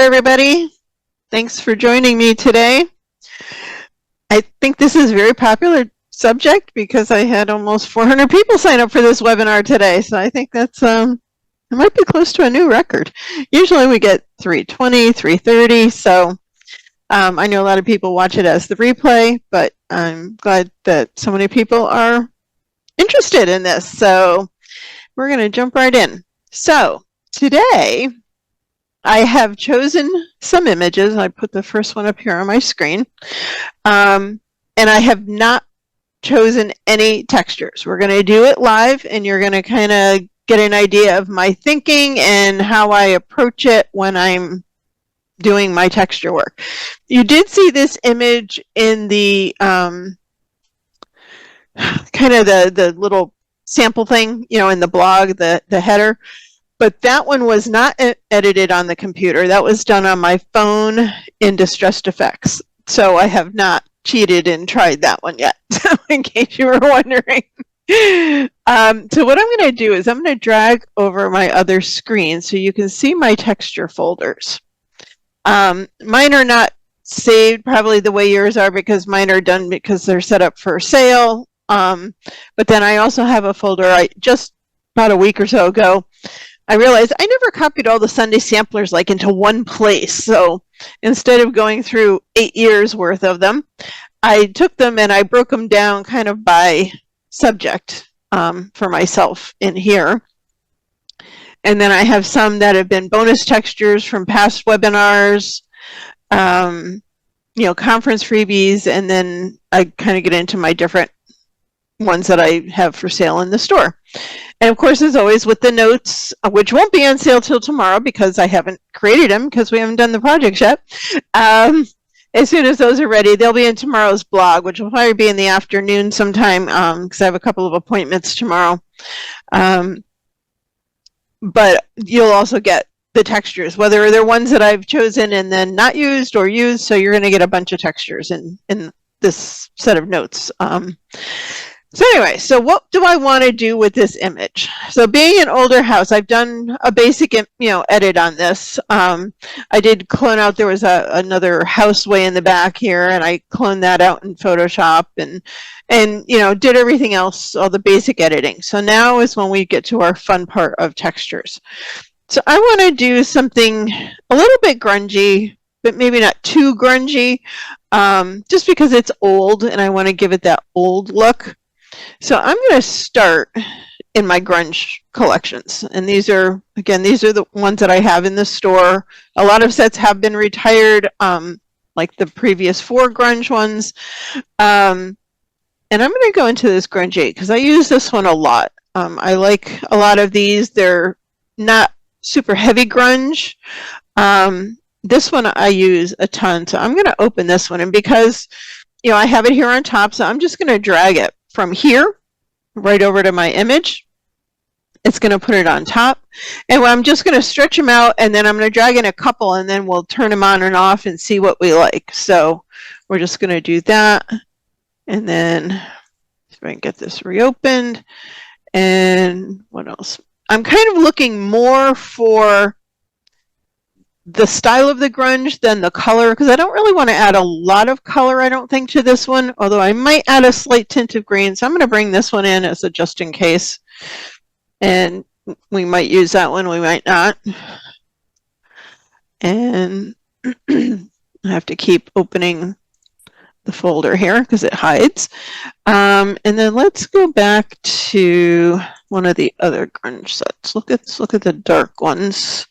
everybody. Thanks for joining me today. I think this is a very popular subject because I had almost 400 people sign up for this webinar today. So I think that's it might be close to a new record. Usually we get 320, 330. So I know a lot of people watch it as the replay, but I'm glad that so many people are interested in this. So we're going to jump right in. So today I have chosen some images. I put the first one up here on my screen. And I have not chosen any textures. We're going to do it live, and you're going to kind of get an idea of my thinking and how I approach it when I'm doing my texture work. You did see this image in the kind of the little sample thing, you know, in the blog, the header. But that one was not edited on the computer. That was done on my phone in Distressed Effects. So I have not cheated and tried that one yet, in case you were wondering. So what I'm going to do is I'm going to drag over my other screen so you can see my texture folders. Mine are not saved probably the way yours are because mine are done because they're set up for sale. But then I also have a folder I just about a week or so ago. I realized I never copied all the Sunday samplers like into one place. So instead of going through 8 years worth of them, I took them and I broke them down kind of by subject for myself in here. And then I have some that have been bonus textures from past webinars, you know, conference freebies, and then I kind of get into my different ones that I have for sale in the store. And of course, as always, with the notes, which won't be on sale till tomorrow because I haven't created them because we haven't done the project yet. As soon as those are ready, they'll be in tomorrow's blog, which will probably be in the afternoon sometime because I have a couple of appointments tomorrow. But you'll also get the textures, whether they're ones that I've chosen and then not used or used. So you're going to get a bunch of textures in this set of notes. So anyway, so what do I want to do with this image? So being an older house, I've done a basic, edit on this. I did clone out, there was another house way in the back here, and I cloned that out in Photoshop and did everything else, all the basic editing. So now is when we get to our fun part of textures. So I want to do something a little bit grungy, but maybe not too grungy, just because it's old and I want to give it that old look. So I'm going to start in my grunge collections. And these are the ones that I have in the store. A lot of sets have been retired, like the previous 4 grunge ones. And I'm going to go into this grunge 8 because I use this one a lot. I like a lot of these. They're not super heavy grunge. This one I use a ton. So I'm going to open this one. And because, I have it here on top, so I'm just going to drag it from here right over to my image. It's going to put it on top, and I'm just going to stretch them out, and then I'm going to drag in a couple, and then we'll turn them on and off and see what we like. So we're just going to do that, and then if I can get this reopened. And what else? I'm kind of looking more for the style of the grunge than the color, because I don't really want to add a lot of color, I don't think, to this one, although I might add a slight tint of green. So I'm going to bring this one in as a just in case. And we might use that one, we might not. And I have to keep opening the folder here because it hides. And then let's go back to one of the other grunge sets. Let's look at the dark ones.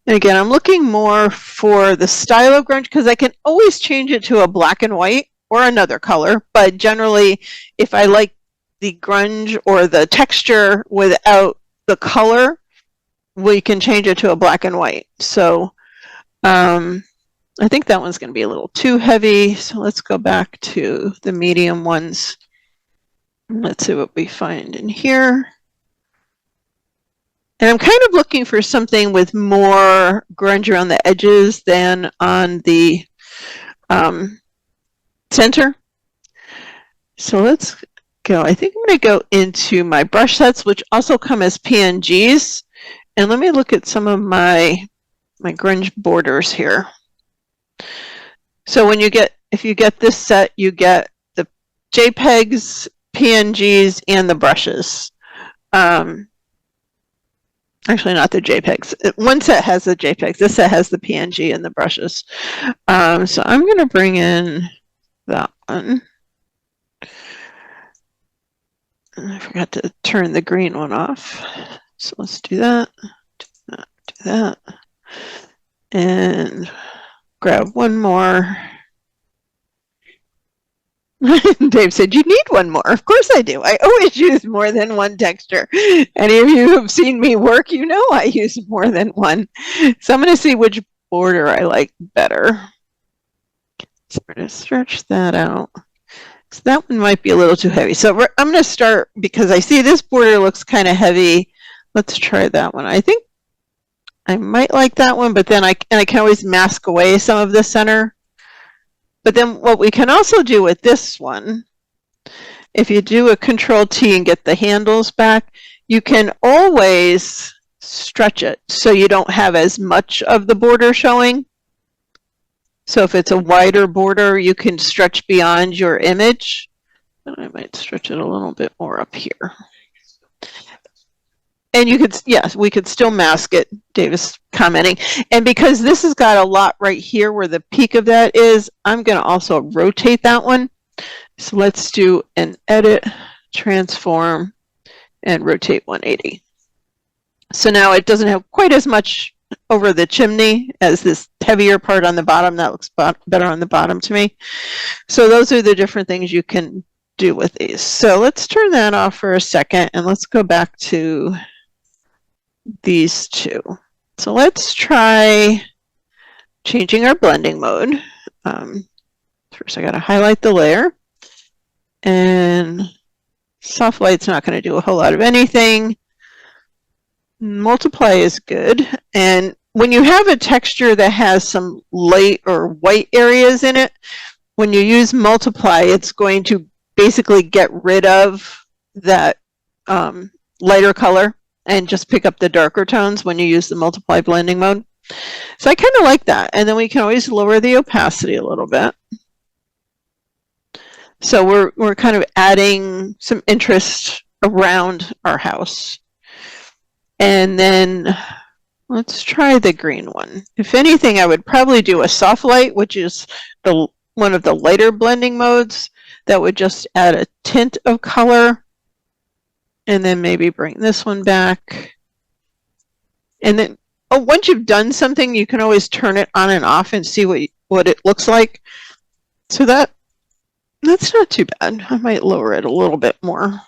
And again, I'm looking more for the style of grunge because I can always change it to a black and white or another color. But generally, if I like the grunge or the texture without the color, we can change it to a black and white. So I think that one's going to be a little too heavy. So let's go back to the medium ones. Let's see what we find in here. And I'm kind of looking for something with more grunge around the edges than on the center. So let's go. I think I'm going to go into my brush sets, which also come as PNGs. And let me look at some of my my grunge borders here. So when you get, if you get this set, you get the JPEGs, PNGs, and the brushes. Actually, not the JPEGs. One set has the JPEGs. This set has the PNG and the brushes. So I'm going to bring in that one. And I forgot to turn the green one off. So let's do that, do that, and grab one more. Dave said, you need one more. Of course I do. I always use more than one texture. Any of you who have seen me work, you know I use more than one. So I'm going to see which border I like better. So we're going to stretch that out. So that one might be a little too heavy. So I'm going to start, because I see this border looks kind of heavy. Let's try that one. I think I might like that one, but then I can always mask away some of the center. But then what we can also do with this one, if you do a Control-T and get the handles back, you can always stretch it so you don't have as much of the border showing. So if it's a wider border, you can stretch beyond your image. And I might stretch it a little bit more up here. And you could, yes, we could still mask it, Davis commenting. And because this has got a lot right here where the peak of that is, I'm going to also rotate that one. So let's do an edit, transform, and rotate 180. So now it doesn't have quite as much over the chimney as this heavier part on the bottom. That looks better on the bottom to me. So those are the different things you can do with these. So let's turn that off for a second, and let's go back to these two. So let's try changing our blending mode. First I got to highlight the layer, and soft light's not going to do a whole lot of anything. Multiply is good. And when you have a texture that has some light or white areas in it, when you use multiply, it's going to basically get rid of that lighter color and just pick up the darker tones when you use the multiply blending mode. So I kind of like that. And then we can always lower the opacity a little bit. So we're kind of adding some interest around our house. And then let's try the green one. If anything, I would probably do a soft light, which is one of the lighter blending modes that would just add a tint of color. And then maybe bring this one back. And then, once you've done something, you can always turn it on and off and see what it looks like. So that's not too bad. I might lower it a little bit more.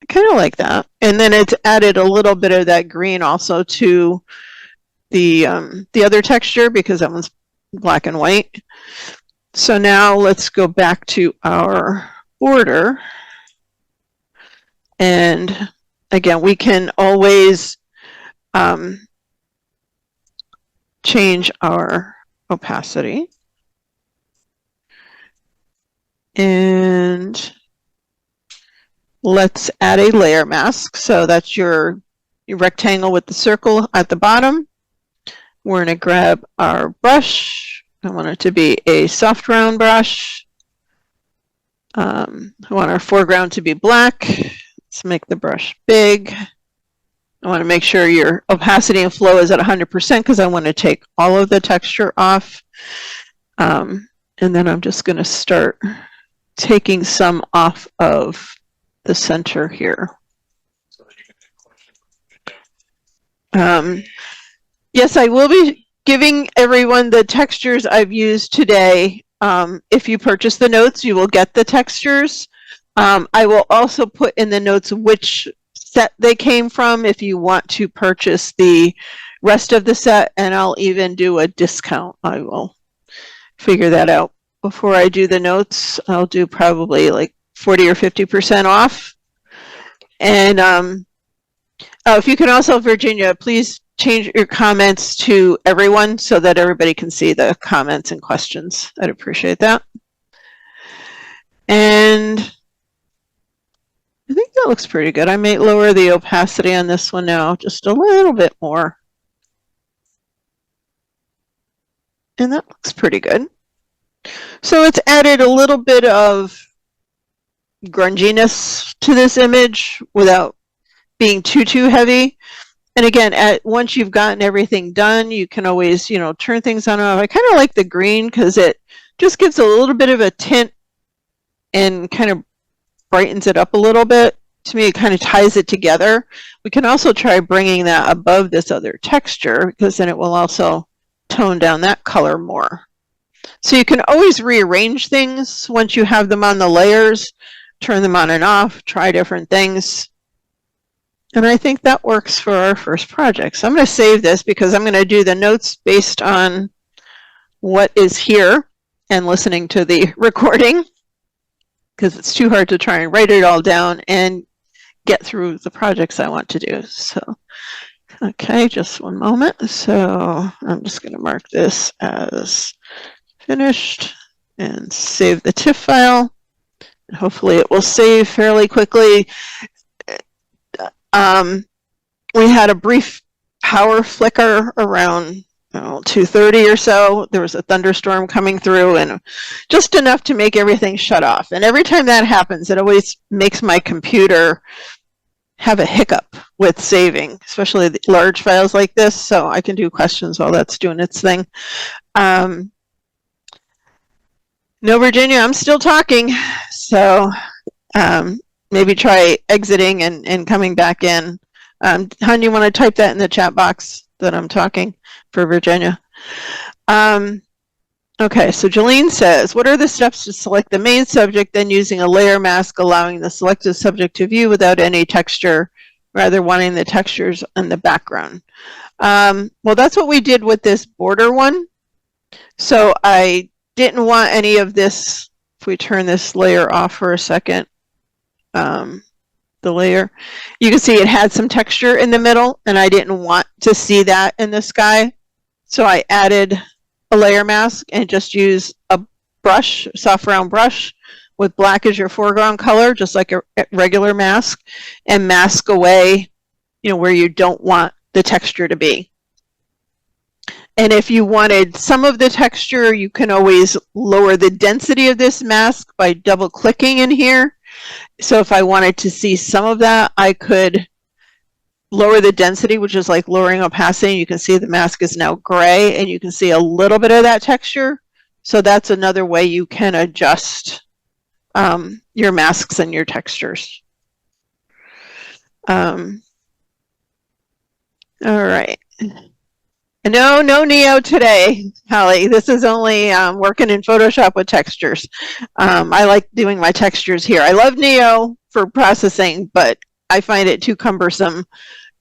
I kind of like that. And then it's added a little bit of that green also to the other texture, because that one's black and white. So now let's go back to our border. And again, we can always change our opacity. And let's add a layer mask. So that's your rectangle with the circle at the bottom. We're going to grab our brush. I want it to be a soft round brush. I want our foreground to be black. Let's make the brush big. I want to make sure your opacity and flow is at 100% because I want to take all of the texture off. And then I'm just going to start taking some off of the center here. Yes, I will be giving everyone the textures I've used today. If you purchase the notes, you will get the textures. I will also put in the notes which set they came from if you want to purchase the rest of the set, and I'll even do a discount. I will figure that out. Before I do the notes, I'll do probably like 40 or 50% off. And if you can also, Virginia, please change your comments to everyone so that everybody can see the comments and questions. I'd appreciate that. And I think the That looks pretty good. I may lower the opacity on this one now just a little bit more. And that looks pretty good. So it's added a little bit of grunginess to this image without being too heavy. And again, once you've gotten everything done, you can always, turn things on and off. I kind of like the green because it just gives a little bit of a tint and kind of brightens it up a little bit. To me, it kind of ties it together. We can also try bringing that above this other texture because then it will also tone down that color more. So you can always rearrange things once you have them on the layers, turn them on and off, try different things. And I think that works for our first project. So I'm going to save this because I'm going to do the notes based on what is here and listening to the recording because it's too hard to try and write it all down and get through the projects I want to do. So, okay, just one moment. So I'm just going to mark this as finished and save the TIFF file. And hopefully it will save fairly quickly. We had a brief power flicker around 2:30 or so. There was a thunderstorm coming through and just enough to make everything shut off. And every time that happens, it always makes my computer have a hiccup with saving, especially the large files like this. So I can do questions while that's doing its thing. No, Virginia, I'm still talking. So maybe try exiting and coming back in. Hun, you want to type that in the chat box that I'm talking for Virginia? Okay, so Jolene says, what are the steps to select the main subject, then using a layer mask, allowing the selected subject to view without any texture, rather wanting the textures in the background? Well, that's what we did with this border one. So I didn't want any of this. If we turn this layer off for a second, the layer, you can see it had some texture in the middle, and I didn't want to see that in the sky. So I added a layer mask and just use a brush, soft round brush with black as your foreground color, just like a regular mask, and mask away, where you don't want the texture to be. And if you wanted some of the texture, you can always lower the density of this mask by double clicking in here. So if I wanted to see some of that, I could lower the density, which is like lowering opacity. You can see the mask is now gray and you can see a little bit of that texture. So that's another way you can adjust your masks and your textures. All right. No Neo today, Holly. This is only working in Photoshop with textures. I like doing my textures here. I love Neo for processing, but I find it too cumbersome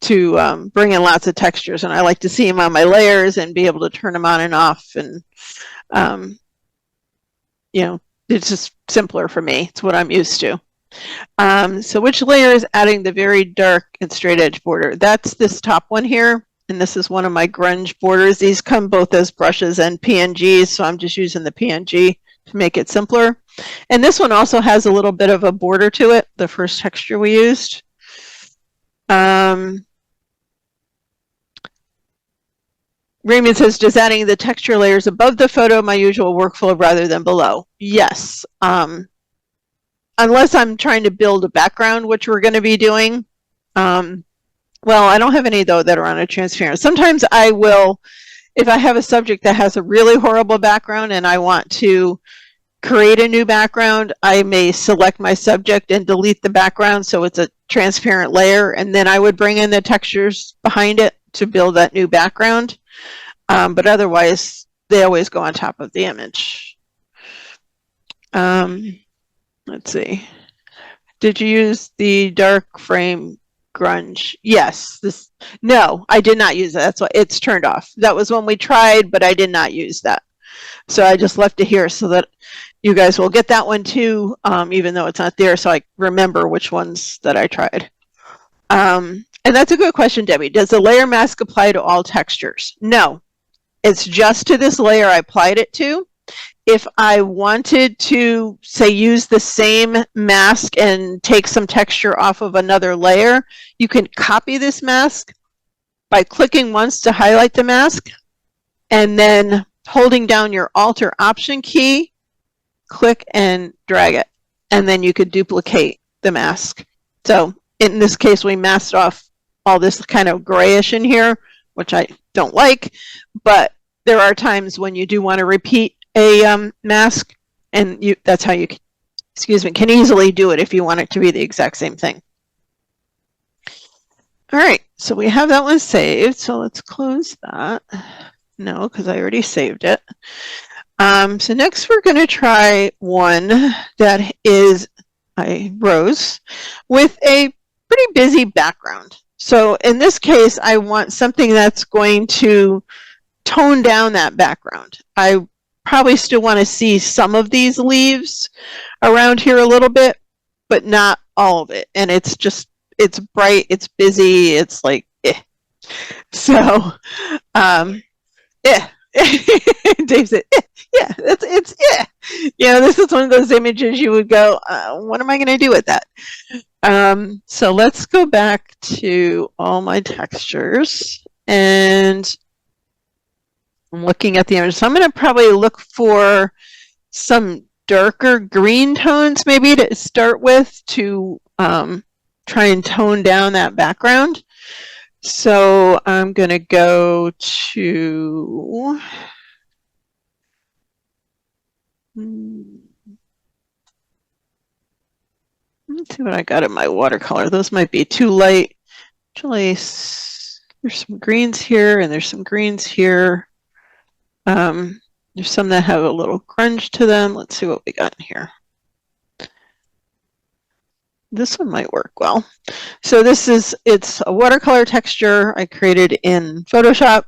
to bring in lots of textures, and I like to see them on my layers and be able to turn them on and off. And it's just simpler for me. It's what I'm used to. So which layer is adding the very dark and straight edge border? That's this top one here. And this is one of my grunge borders. These come both as brushes and PNGs, so I'm just using the PNG to make it simpler. And this one also has a little bit of a border to it, the first texture we used. Raymond says, does adding the texture layers above the photo my usual workflow rather than below? Yes. Unless I'm trying to build a background, which we're going to be doing. Well, I don't have any, though, that are on a transparent. Sometimes I will, if I have a subject that has a really horrible background and I want to create a new background, I may select my subject and delete the background so it's a transparent layer, and then I would bring in the textures behind it to build that new background. But otherwise, they always go on top of the image. Let's see. Did you use the dark frame grunge? Yes. No, I did not use that. That's why it's turned off. That was when we tried, but I did not use that. So I just left it here so that you guys will get that one too, even though it's not there, so I remember which ones that I tried. And that's a good question, Debbie. Does the layer mask apply to all textures? No. It's just to this layer I applied it to. if I wanted to, say, use the same mask and take some texture off of another layer, you can copy this mask by clicking once to highlight the mask, and then holding down your Alt or Option key, click and drag it, and then you could duplicate the mask. So in this case, we masked off all this kind of grayish in here, which I don't like, but there are times when you do want to repeat a mask, and that's how you, can easily do it if you want it to be the exact same thing. All right, so we have that one saved, so let's close that. No, because I already saved it. So next we're going to try one that is Rose with a pretty busy background. So in this case, I want something that's going to tone down that background. I probably still want to see some of these leaves around here a little bit, but not all of it. And it's just, it's bright, it's busy, it's like, eh. So, Dave said, yeah, it's yeah. This is one of those images you would go, what am I going to do with that? So let's go back to all my textures, and I'm looking at the image. So I'm going to probably look for some darker green tones maybe to start with to try and tone down that background. So I'm going to go to, let's see what I got in my watercolor. Those might be too light. Actually, there's some greens here and there's some greens here. There's some that have a little grunge to them. Let's see what we got in here. This one might work well. So it's a watercolor texture I created in Photoshop.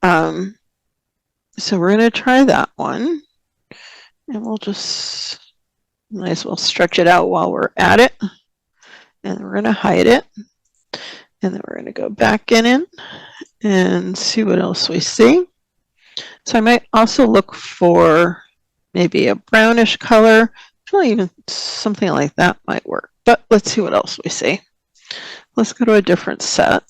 So we're going to try that one. And we'll just, might as well stretch it out while we're at it. And we're going to hide it. And then we're going to go back in and see what else we see. So I might also look for maybe a brownish color. Probably even something like that might work. But let's see what else we see. Let's go to a different set.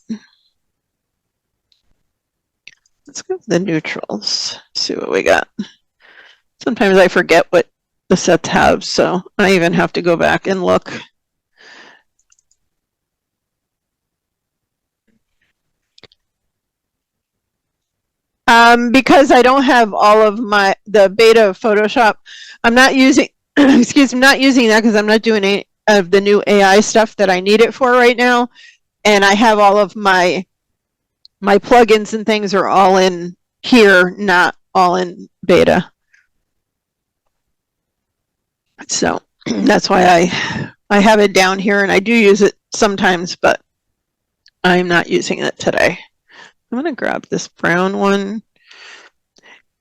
Let's go to the neutrals, see what we got. Sometimes I forget what the sets have, so I even have to go back and look. Because I don't have all of the beta of Photoshop, I'm not using, excuse me, not using that because I'm not doing any of the new AI stuff that I need it for right now. And I have all of my plugins and things are all in here, not all in beta. So that's why I have it down here, and I do use it sometimes, but I'm not using it today. I'm going to grab this brown one.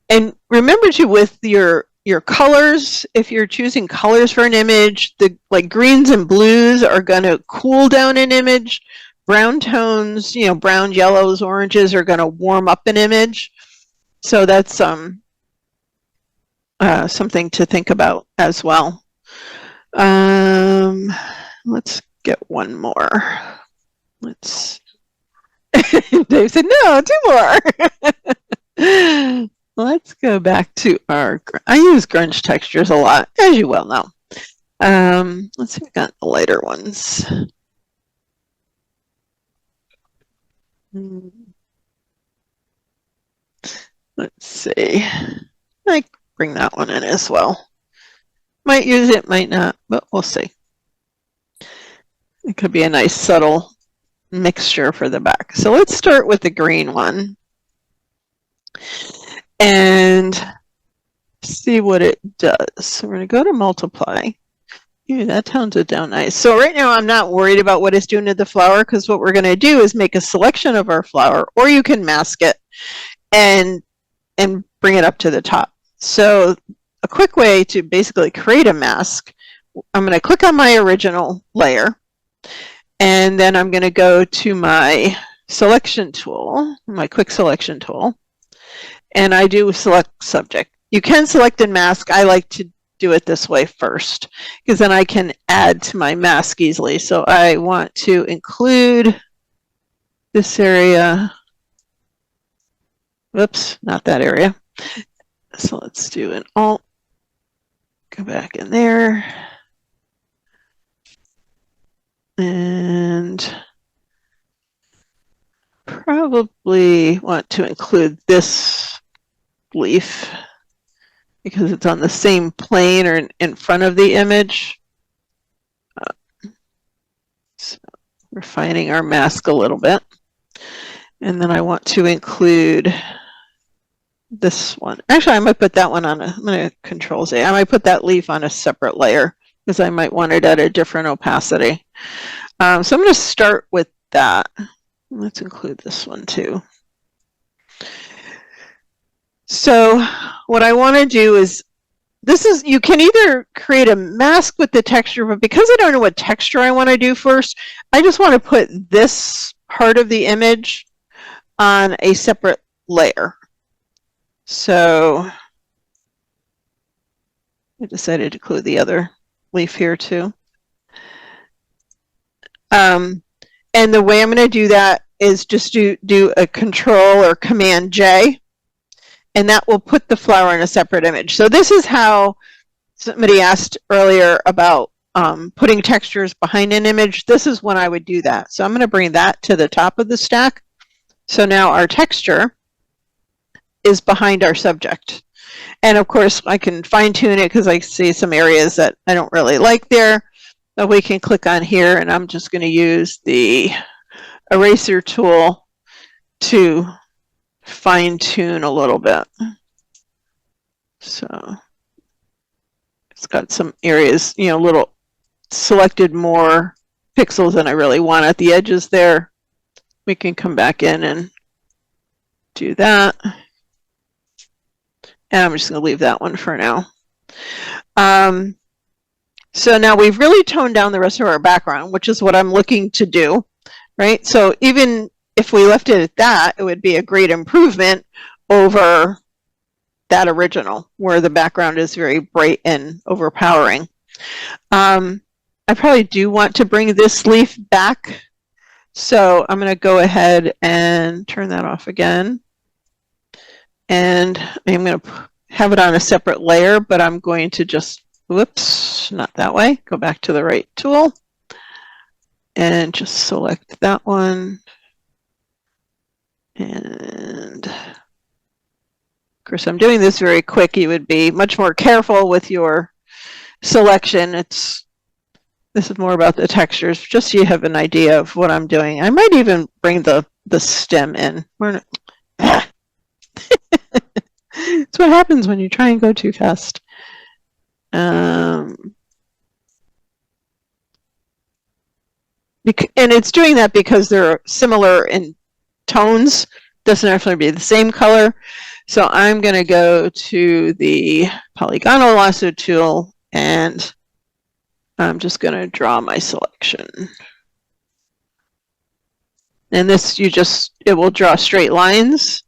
And remember to, with your colors, if you're choosing colors for an image, the like greens and blues are going to cool down an image. Brown tones, brown, yellows, oranges are going to warm up an image. So that's something to think about as well. Let's get one more. Dave said, no, 2 more. Let's go back to I use grunge textures a lot, as you well know. Let's see, we got the lighter ones. Let's see. I bring that one in as well. Might use it, might not, but we'll see. It could be a nice subtle mixture for the back. So let's start with the green one and see what it does. So we're going to go to multiply. Ooh, that tones it down nice. So right now I'm not worried about what it's doing to the flower, because what we're going to do is make a selection of our flower, or you can mask it and bring it up to the top. So a quick way to basically create a mask, I'm going to click on my original layer, and then I'm going to go to my selection tool, my quick selection tool, and I do select subject. You can select and mask. I like to do it this way first because then I can add to my mask easily. So I want to include this area. Whoops, not that area. So let's do an Alt. Go back in there. And probably want to include this leaf because it's on the same plane or in front of the image. So refining our mask a little bit. And then I want to include this one. Actually, I might put that one on I'm going to Control Z. I might put that leaf on a separate layer because I might want it at a different opacity. So I'm going to start with that. Let's include this one too. So what I want to do is, you can either create a mask with the texture, but because I don't know what texture I want to do first, I just want to put this part of the image on a separate layer. So I decided to include the other leaf here too. And the way I'm going to do that is just do a Control or Command J, and that will put the flower in a separate image. So this is how somebody asked earlier about putting textures behind an image. This is when I would do that. So I'm going to bring that to the top of the stack. So now our texture is behind our subject. And of course, I can fine tune it because I see some areas that I don't really like there. But we can click on here, and I'm just going to use the eraser tool to fine tune a little bit. So it's got some areas, little selected more pixels than I really want at the edges there. We can come back in and do that. And I'm just going to leave that one for now. So now we've really toned down the rest of our background, which is what I'm looking to do, right? So even if we left it at that, it would be a great improvement over that original where the background is very bright and overpowering. I probably do want to bring this leaf back. So I'm going to go ahead and turn that off again. And I'm going to have it on a separate layer, but I'm going to just, whoops, not that way. Go back to the right tool and just select that one. And of course, I'm doing this very quick. You would be much more careful with your selection. This is more about the textures, just so you have an idea of what I'm doing. I might even bring the stem in. It's what happens when you try and go too fast. And it's doing that because they're similar in tones. Doesn't actually be the same color. So I'm going to go to the polygonal lasso tool, and I'm just going to draw my selection. And this, it will draw straight lines.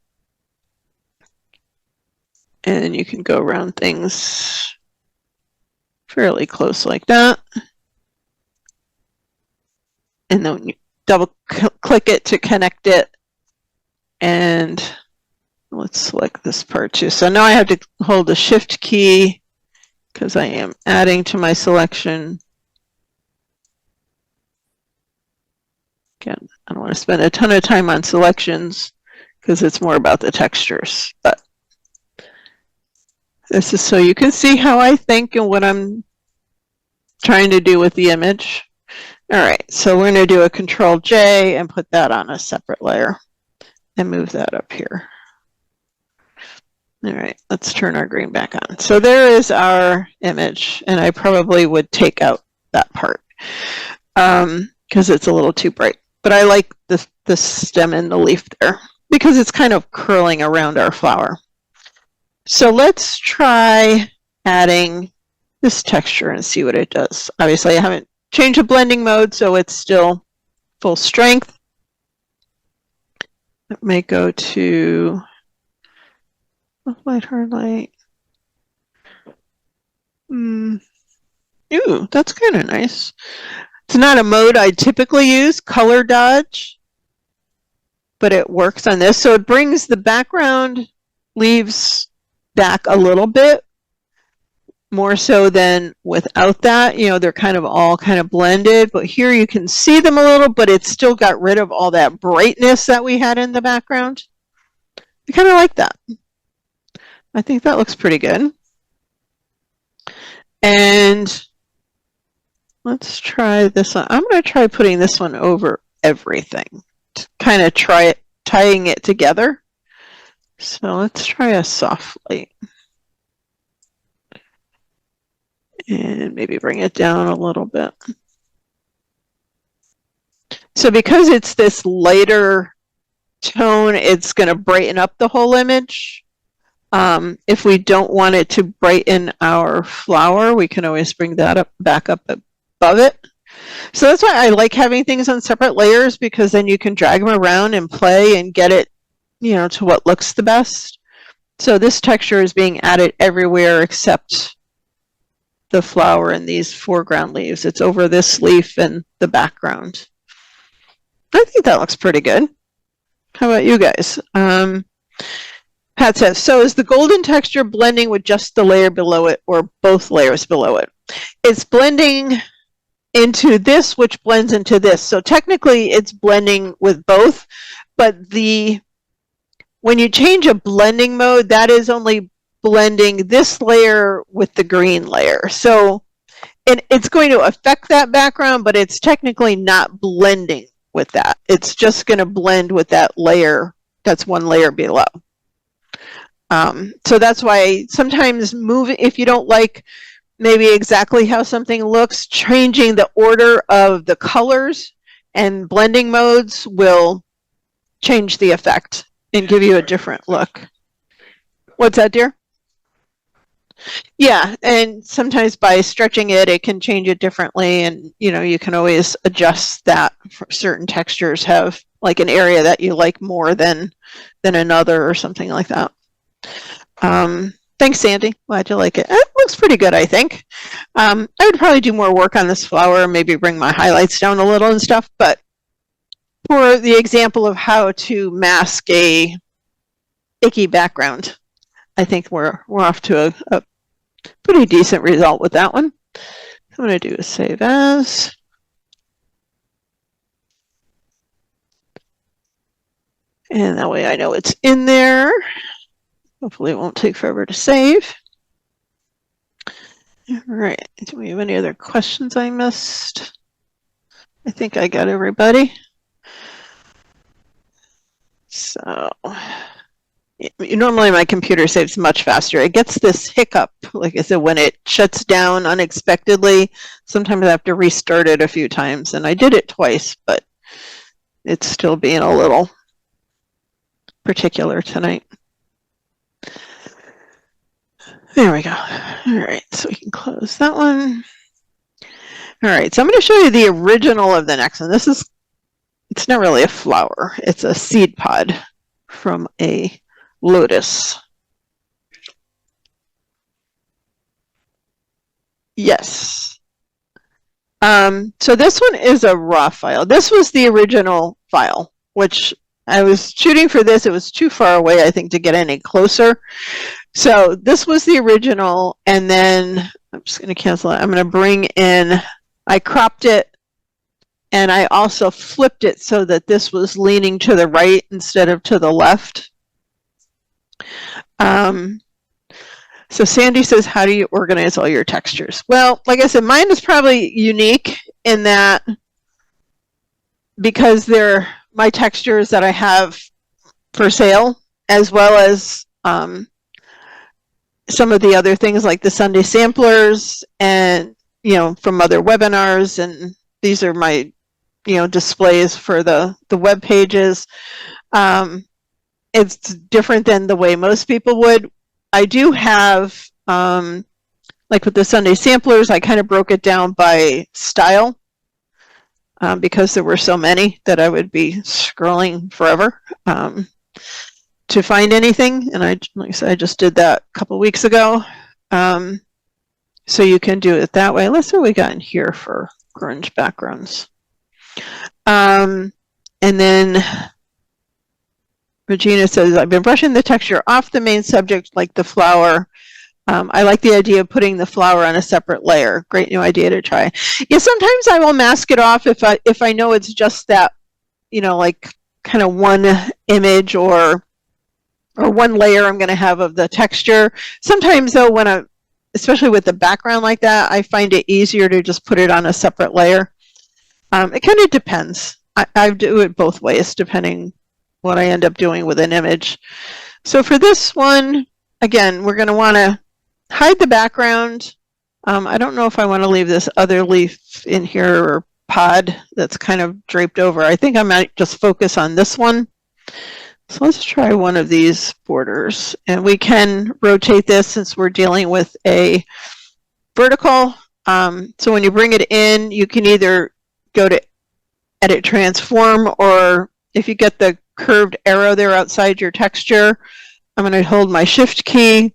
And you can go around things fairly close like that. And then you double click it to connect it. And let's select this part too. So now I have to hold the Shift key because I am adding to my selection. Again, I don't want to spend a ton of time on selections because it's more about the textures. But this is so you can see how I think and what I'm trying to do with the image. All right, so we're going to do a Control J and put that on a separate layer and move that up here. All right, let's turn our green back on. So there is our image, and I probably would take out that part because it's a little too bright. But I like the stem and the leaf there because it's kind of curling around our flower. So let's try adding this texture and see what it does. Obviously, I haven't changed the blending mode, so it's still full strength. It may go to light, hard light. Ooh, that's kind of nice. It's not a mode I typically use, color dodge, but it works on this. So it brings the background leaves back a little bit more so than without that. You know, they're kind of all kind of blended, but here you can see them a little, but it's still got rid of all that brightness that we had in the background. I kind of like that. I think that looks pretty good. And let's try this one. I'm going to try putting this one over everything to kind of try it, tying it together. So let's try a soft light. And maybe bring it down a little bit. So because it's this lighter tone, it's going to brighten up the whole image. If we don't want it to brighten our flower, we can always bring that up back up above it. So that's why I like having things on separate layers, because then you can drag them around and play and get it, you know, to what looks the best. So this texture is being added everywhere except the flower and these foreground leaves. It's over this leaf and the background. I think that looks pretty good. How about you guys? Pat says, so is the golden texture blending with just the layer below it or both layers below it? It's blending into this, which blends into this. So technically it's blending with both, but when you change a blending mode, that is only blending this layer with the green layer. So it's going to affect that background, but it's technically not blending with that. It's just going to blend with that layer that's one layer below. So that's why sometimes if you don't like maybe exactly how something looks, changing the order of the colors and blending modes will change the effect and give you a different look. What's that, dear? Yeah, and sometimes by stretching it, it can change it differently, and you know, you can always adjust that. For certain textures have like an area that you like more than another or something like that. Thanks, Sandy. Glad you like it. It looks pretty good, I think. I would probably do more work on this flower, maybe bring my highlights down a little and stuff, but for the example of how to mask a icky background, I think we're off to a pretty decent result with that one. What I'm going to do is save as. And that way I know it's in there. Hopefully it won't take forever to save. All right, do we have any other questions I missed? I think I got everybody. So normally my computer saves much faster. It gets this hiccup, like I said, when it shuts down unexpectedly. Sometimes I have to restart it a few times, and I did it twice, but it's still being a little particular tonight. There we go. All right, so we can close that one. All right, so I'm going to show you the original of the next one. It's not really a flower. It's a seed pod from a lotus. Yes. So this one is a raw file. This was the original file, which I was shooting for this. It was too far away, I think, to get any closer. So this was the original, and then I'm just going to cancel it. I'm going to bring in, I cropped it, and I also flipped it so that this was leaning to the right instead of to the left. So Sandy says, how do you organize all your textures? Well, like I said, mine is probably unique in that because they're my textures that I have for sale, as well as some of the other things like the Sunday samplers and, you know, from other webinars. And these are my, you know, displays for the web pages. It's different than the way most people would. I do have, like with the Sunday samplers, I kind of broke it down by style because there were so many that I would be scrolling forever to find anything. And like I said, I just did that a couple weeks ago. So you can do it that way. Let's see what we got in here for grunge backgrounds. And then Regina says, I've been brushing the texture off the main subject like the flower. I like the idea of putting the flower on a separate layer. Great new idea to try. Yeah, sometimes I will mask it off if I know it's just that, like kind of one image or one layer I'm going to have of the texture. Sometimes though, especially with the background like that, I find it easier to just put it on a separate layer. It kind of depends. I do it both ways depending what I end up doing with an image. So for this one, again, we're going to want to hide the background. I don't know if I want to leave this other leaf in here or pod that's kind of draped over. I think I might just focus on this one. So let's try one of these borders. And we can rotate this since we're dealing with a vertical. So when you bring it in, you can either go to Edit Transform, or if you get the curved arrow there outside your texture, I'm going to hold my Shift key.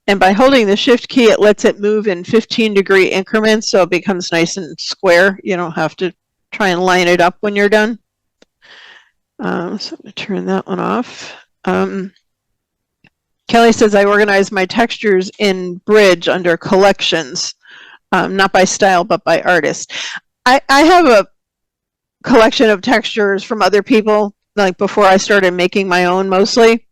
And by holding the Shift key, it lets it move in 15-degree increments, so it becomes nice and square. You don't have to try and line it up when you're done. So I'm going to turn that one off. Kelly says, I organize my textures in Bridge under collections, not by style, but by artist. I have a collection of textures from other people, like before I started making my own mostly.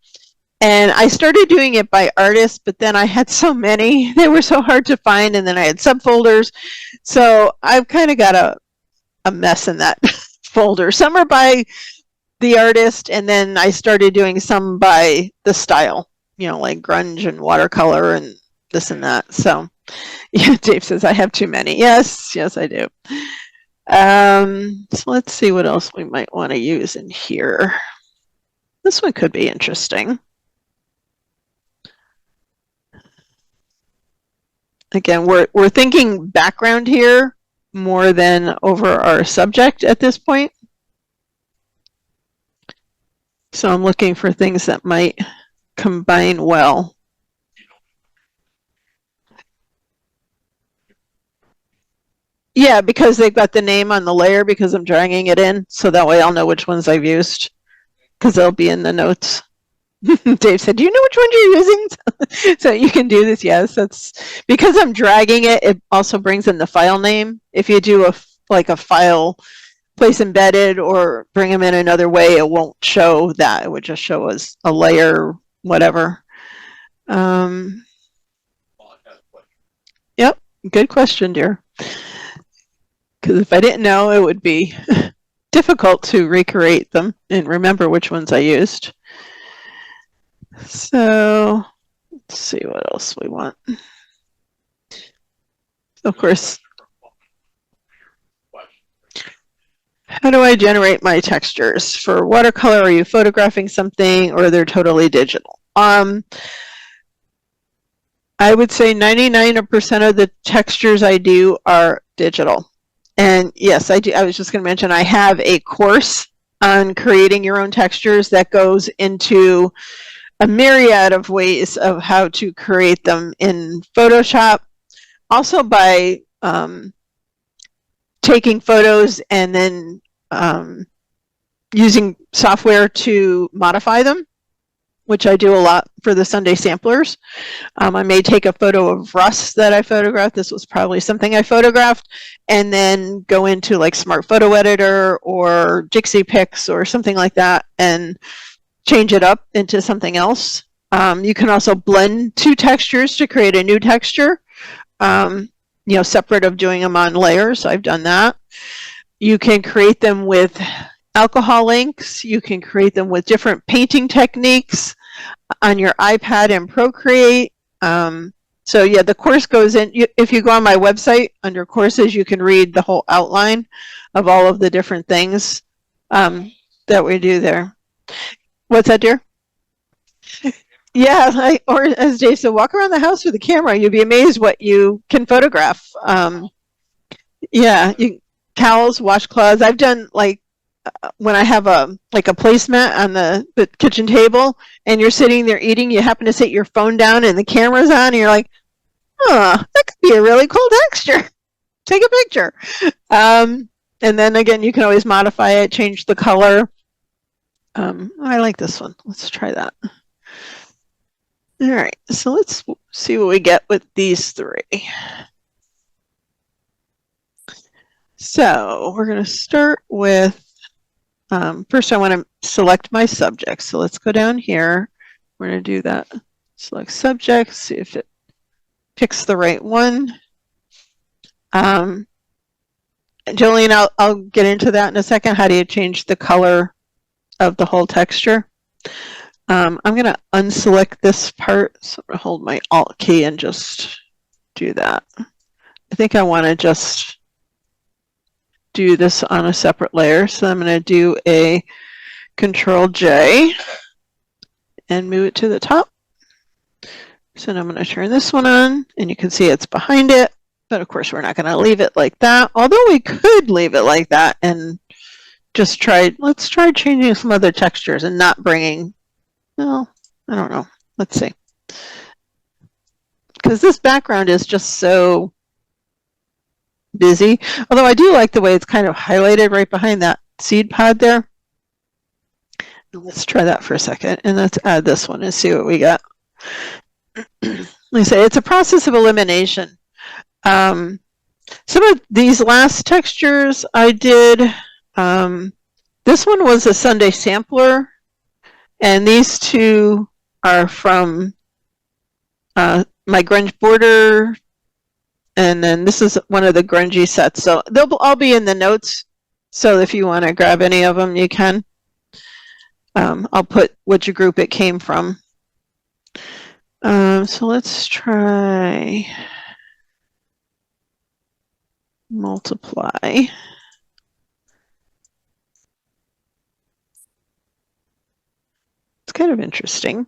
And I started doing it by artist, but then I had so many. They were so hard to find, and then I had subfolders. So I've kind of got a mess in that folder. Some are by the artist, and then I started doing some by the style, like grunge and watercolor and this and that. So yeah, Dave says, I have too many. Yes, I do. So let's see what else we might want to use in here. This one could be interesting. Again, we're thinking background here more than over our subject at this point. So I'm looking for things that might combine well. Yeah, because they've got the name on the layer because I'm dragging it in, so that way I'll know which ones I've used because they'll be in the notes. Dave said, do you know which ones you're using? So you can do this. Yes, that's because I'm dragging it. It also brings in the file name. If you do a file place embedded or bring them in another way, it won't show that. It would just show as a layer, whatever. Yep, good question, dear. Because if I didn't know, it would be difficult to recreate them and remember which ones I used. So let's see what else we want. Of course, how do I generate my textures? For watercolor, are you photographing something or they're totally digital? I would say 99% of the textures I do are digital. And yes, I do. I was just going to mention I have a course on creating your own textures that goes into a myriad of ways of how to create them in Photoshop. Also by taking photos and then using software to modify them, which I do a lot for the Sunday samplers. I may take a photo of Russ that I photographed. This was probably something I photographed, and then go into like Smart Photo Editor or Jixi Pix or something like that and change it up into something else. You can also blend two textures to create a new texture, separate of doing them on layers. I've done that. You can create them with alcohol inks. You can create them with different painting techniques on your iPad and Procreate. So yeah, the course goes in. If you go on my website under courses, you can read the whole outline of all of the different things that we do there. What's that, dear? Yeah, or as Jay said, walk around the house with a camera. You'd be amazed what you can photograph. Yeah, towels, washcloths. I've done when I have a placemat on the kitchen table and you're sitting there eating, you happen to set your phone down and the camera's on and you're like, That could be a really cool texture. Take a picture. And then again, you can always modify it, change the color. I like this one. Let's try that. All right, so let's see what we get with these three. So we're going to start with, first I want to select my subject. So let's go down here. We're going to do that. Select subject, see if it picks the right one. Jolene, I'll get into that in a second. How do you change the color of the whole texture? I'm going to unselect this part. So I'm going to hold my Alt key and just do that. I think I want to just do this on a separate layer. So I'm going to do a Control J and move it to the top. So now I'm going to turn this one on, and you can see it's behind it. But of course, we're not going to leave it like that. Although we could leave it like that and just let's try changing some other textures and not bringing, well, I don't know. Let's see. Because this background is just so busy. Although I do like the way it's kind of highlighted right behind that seed pod there. Let's try that for a second. And let's add this one and see what we got. Like I say, it's a process of elimination. Some of these last textures I did, this one was a Sunday sampler, and these two are from my grunge border, and then this is one of the grungy sets. So they'll all be in the notes, so if you want to grab any of them, you can. I'll put which group it came from. So let's try multiply. It's kind of interesting.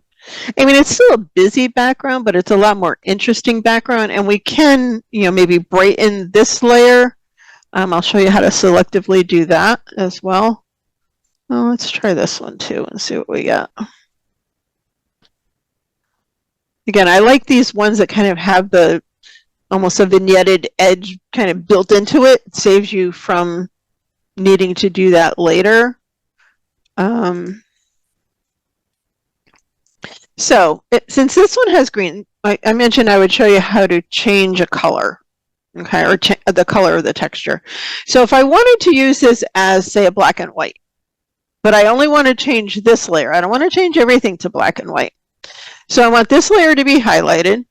I mean, it's still a busy background, but it's a lot more interesting background, and we can, maybe brighten this layer. I'll show you how to selectively do that as well. Well, let's try this one too and see what we got. Again, I like these ones that kind of have the almost a vignetted edge kind of built into it. It saves you from needing to do that later. Since this one has green, I mentioned I would show you how to change a color, okay, or the color of the texture. So if I wanted to use this as, say, a black and white, but I only want to change this layer. I don't want to change everything to black and white. So I want this layer to be highlighted,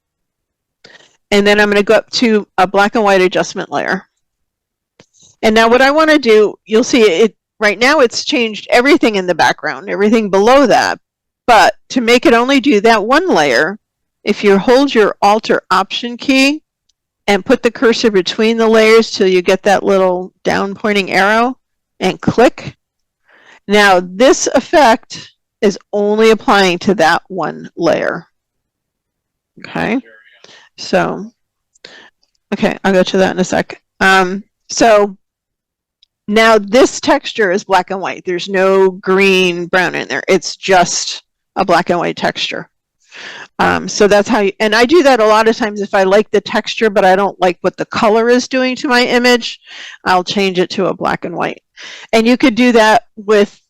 and then I'm going to go up to a black and white adjustment layer. And now what I want to do, you'll see it right now it's changed everything in the background, everything below that. But to make it only do that one layer, if you hold your Alt or Option key and put the cursor between the layers till you get that little down pointing arrow and click, now this effect is only applying to that one layer. Okay, so, okay, I'll go to that in a sec. So now this texture is black and white. There's no green, brown in there. It's just a black and white texture. So that's how and I do that a lot of times if I like the texture, but I don't like what the color is doing to my image, I'll change it to a black and white. And you could do that with,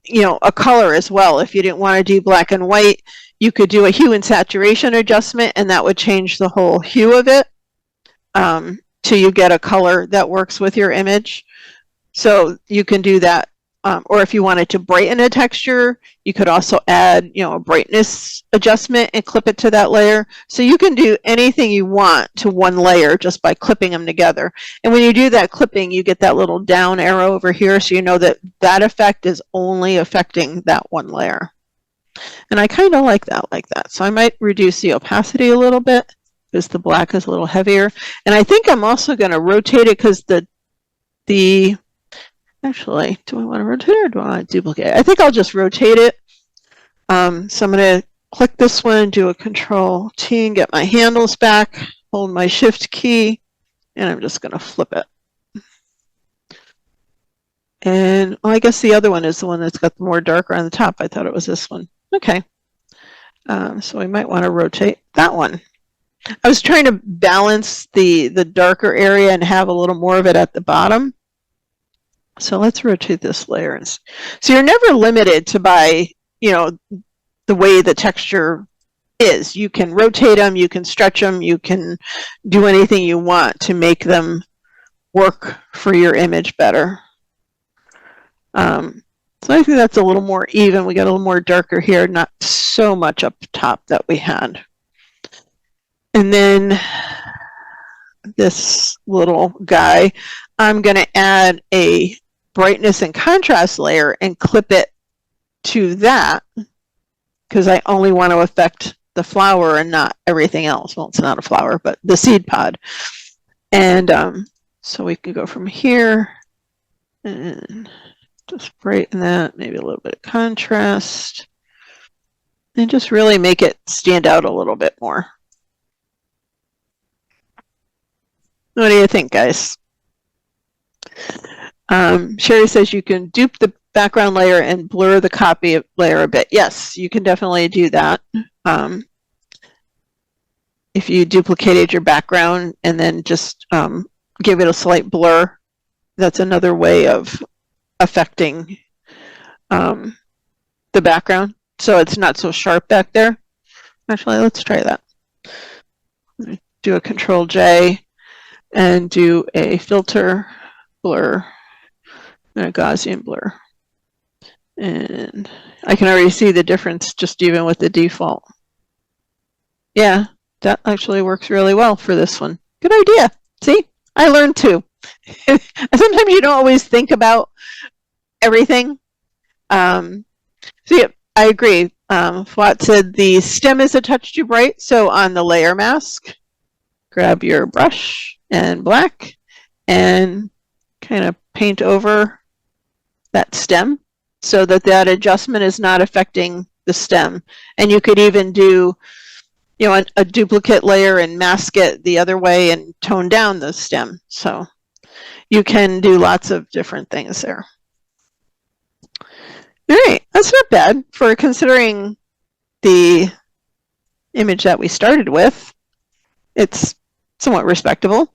a color as well. If you didn't want to do black and white, you could do a hue and saturation adjustment, and that would change the whole hue of it till you get a color that works with your image. So you can do that. Or if you wanted to brighten a texture, you could also add, a brightness adjustment and clip it to that layer. So you can do anything you want to one layer just by clipping them together. And when you do that clipping, you get that little down arrow over here, so you know that that effect is only affecting that one layer. And I kind of like that. So I might reduce the opacity a little bit because the black is a little heavier. And I think I'm also going to rotate it because actually, do I want to rotate it or do I want to duplicate it? I think I'll just rotate it. So I'm going to click this one, do a Control T and get my handles back, hold my Shift key, and I'm just going to flip it. And well, I guess the other one is the one that's got more darker on the top. I thought it was this one. Okay. So we might want to rotate that one. I was trying to balance the darker area and have a little more of it at the bottom. So let's rotate this layer. So you're never limited to by, you know, the way the texture is. You can rotate them, you can stretch them, you can do anything you want to make them work for your image better. So I think that's a little more even. We got a little more darker here, not so much up top that we had. And then this little guy, I'm going to add a brightness and contrast layer and clip it to that because I only want to affect the flower and not everything else. Well, it's not a flower, but the seed pod. And so we can go from here and just brighten that, maybe a little bit of contrast, and just really make it stand out a little bit more. What do you think, guys? Sherry says you can dupe the background layer and blur the copy layer a bit. Yes, you can definitely do that. If you duplicated your background and then just give it a slight blur, that's another way of affecting the background so it's not so sharp back there. Actually, let's try that. Do a Control J and do a filter blur and a Gaussian blur. And I can already see the difference just even with the default. Yeah, that actually works really well for this one. Good idea. See, I learned too. Sometimes you don't always think about everything. So yeah, I agree. Flat said the stem is a touch too bright. So on the layer mask, grab your brush and black and kind of paint over that stem so that that adjustment is not affecting the stem. And you could even do, you know, a duplicate layer and mask it the other way and tone down the stem. So you can do lots of different things there. All right, that's not bad for considering the image that we started with. It's somewhat respectable.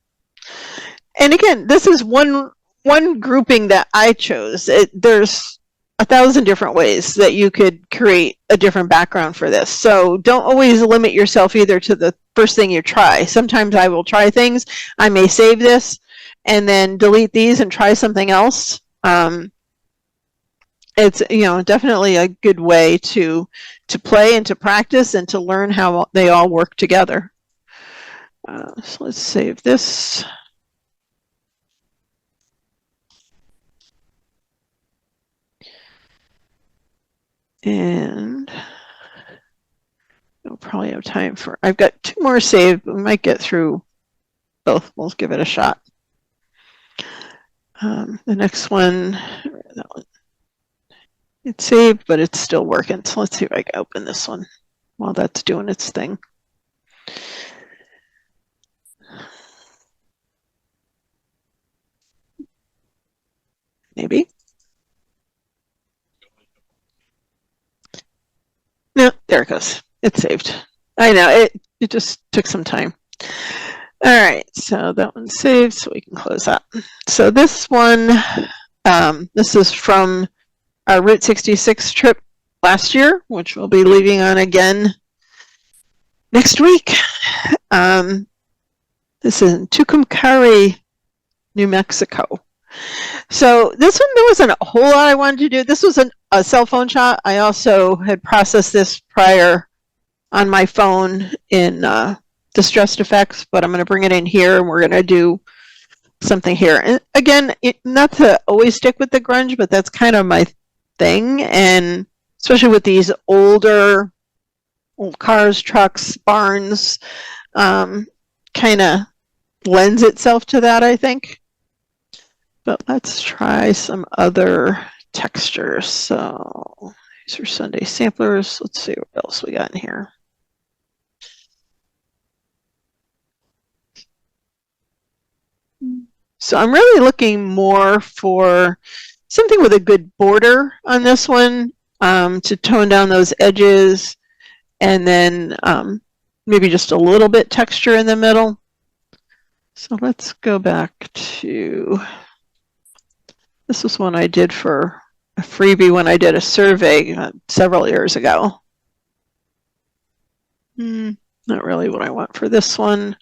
And again, this is one grouping that I chose. There's 1,000 different ways that you could create a different background for this. So don't always limit yourself either to the first thing you try. Sometimes I will try things. I may save this and then delete these and try something else. It's, you know, definitely a good way to play and to practice and to learn how they all work together. So let's save this. And we'll probably have time for, I've got 2 more saved, but we might get through both. We'll give it a shot. The next one, that one, it's saved, but it's still working. So let's see if I can open this one while that's doing its thing. Maybe. No, there it goes. It's saved. I know, it just took some time. All right, so that one's saved, so we can close that. So this one, this is from our Route 66 trip last year, which we'll be leaving on again next week. This is in Tucumcari, New Mexico. So this one, there wasn't a whole lot I wanted to do. This was a cell phone shot. I also had processed this prior on my phone in Distressed Effects, but I'm going to bring it in here and we're going to do something here. And again, not to always stick with the grunge, but that's kind of my thing. And especially with these old cars, trucks, barns, kind of lends itself to that, I think. But let's try some other textures. So these are Sunday samplers. Let's see what else we got in here. So I'm really looking more for something with a good border on this one to tone down those edges, and then maybe just a little bit texture in the middle. So let's go back to, this was one I did for a freebie when I did a survey several years ago. Not really what I want for this one.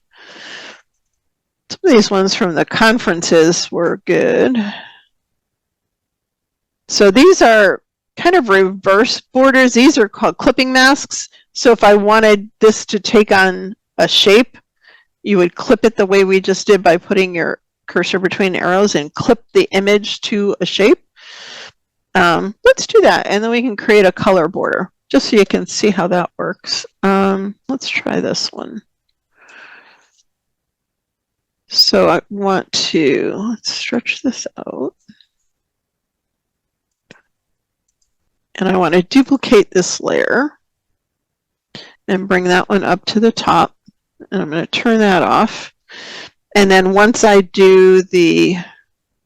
Some of these ones from the conferences were good. So these are kind of reverse borders. These are called clipping masks. So if I wanted this to take on a shape, you would clip it the way we just did by putting your cursor between arrows and clip the image to a shape. Let's do that, and then we can create a color border, just so you can see how that works. Let's try this one. So I want to, let's stretch this out. And I want to duplicate this layer and bring that one up to the top. And I'm going to turn that off. And then once I do the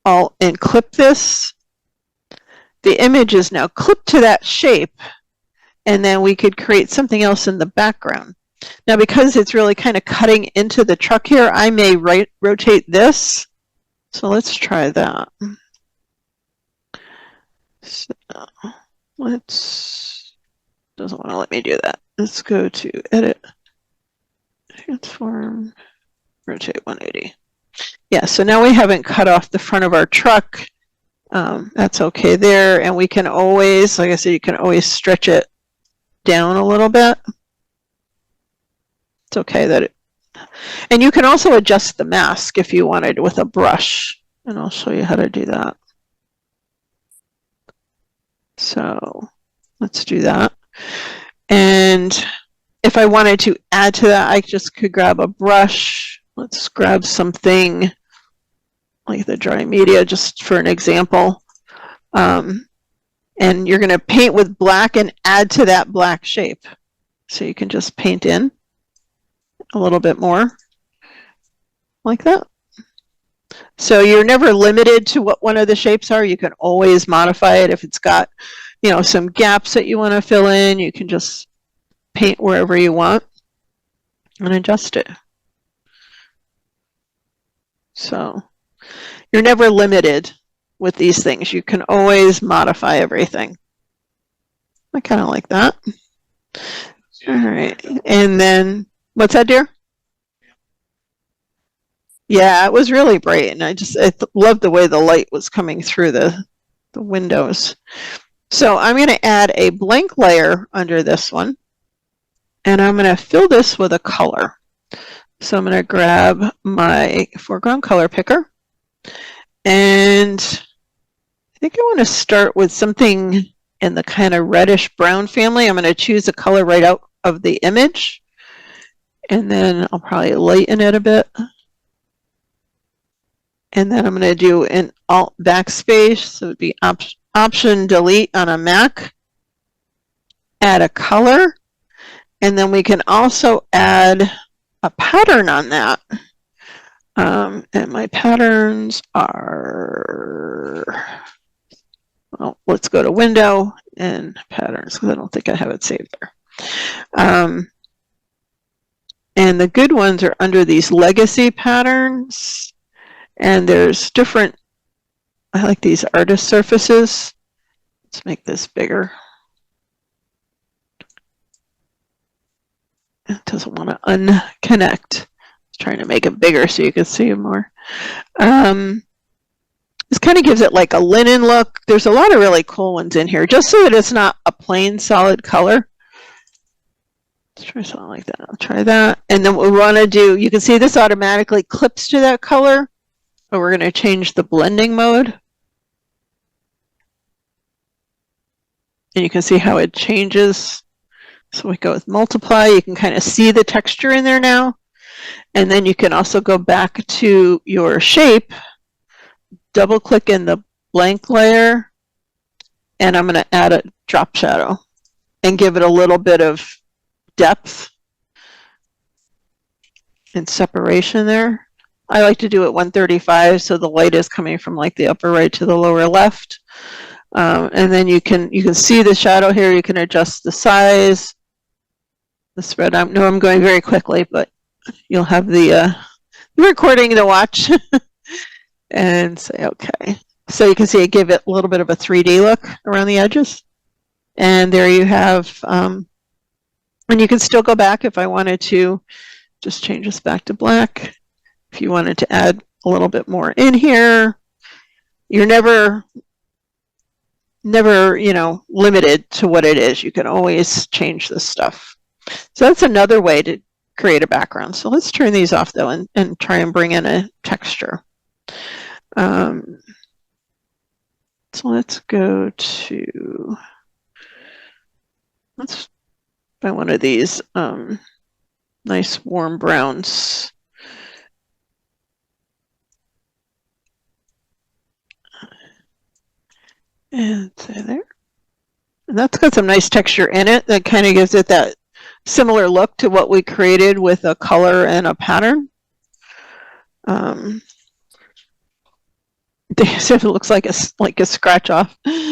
Alt and clip this, the image is now clipped to that shape. And then we could create something else in the background. Now, because it's really kind of cutting into the truck here, I may rotate this. So let's try that. So doesn't want to let me do that. Let's go to Edit, Transform, Rotate 180. Yeah, so now we haven't cut off the front of our truck. That's okay there. And we can always, like I said, you can always stretch it down a little bit. It's okay that it, and you can also adjust the mask if you wanted with a brush, and I'll show you how to do that. So let's do that. And if I wanted to add to that, I just could grab a brush. Let's grab something like the dry media, just for an example. And you're going to paint with black and add to that black shape. So you can just paint in a little bit more like that. So you're never limited to what one of the shapes are. You can always modify it. If it's got, you know, some gaps that you want to fill in, you can just paint wherever you want and adjust it. So you're never limited with these things. You can always modify everything. I kind of like that. All right. And then, what's that, dear? Yeah, it was really bright, and I loved the way the light was coming through the windows. So I'm going to add a blank layer under this one, and I'm going to fill this with a color. So I'm going to grab my foreground color picker, and I think I want to start with something in the kind of reddish brown family. I'm going to choose a color right out of the image, and then I'll probably lighten it a bit. And then I'm going to do an Alt backspace, so it would be Option Delete on a Mac. Add a color, and then we can also add a pattern on that. And my patterns are, well, let's go to Window and Patterns, because I don't think I have it saved there. And the good ones are under these legacy patterns. And there's different, I like these artist surfaces. Let's make this bigger. It doesn't want to unconnect. Trying to make it bigger so you can see it more. This kind of gives it like a linen look. There's a lot of really cool ones in here, just so that it's not a plain solid color. Let's try something like that. I'll try that. And then what we want to do, you can see this automatically clips to that color. But we're going to change the blending mode. And you can see how it changes. So we go with multiply. You can kind of see the texture in there now. And then you can also go back to your shape, double click in the blank layer, and I'm going to add a drop shadow and give it a little bit of depth and separation there. I like to do it 135, so the light is coming from like the upper right to the lower left. And then you can see the shadow here. You can adjust the size. the spread. I know I'm going very quickly, but you'll have the recording to watch and say, okay. So you can see it give it a little bit of a 3D look around the edges. And there you have, and you can still go back if I wanted to just change this back to black. If you wanted to add a little bit more in here, you're never, you know, limited to what it is. You can always change this stuff. So that's another way to create a background. So let's turn these off though and try and bring in a texture. So let's go to, let's find one of these nice warm browns. And say there. And that's got some nice texture in it that kind of gives it that similar look to what we created with a color and a pattern. It looks like a scratch off. Yeah,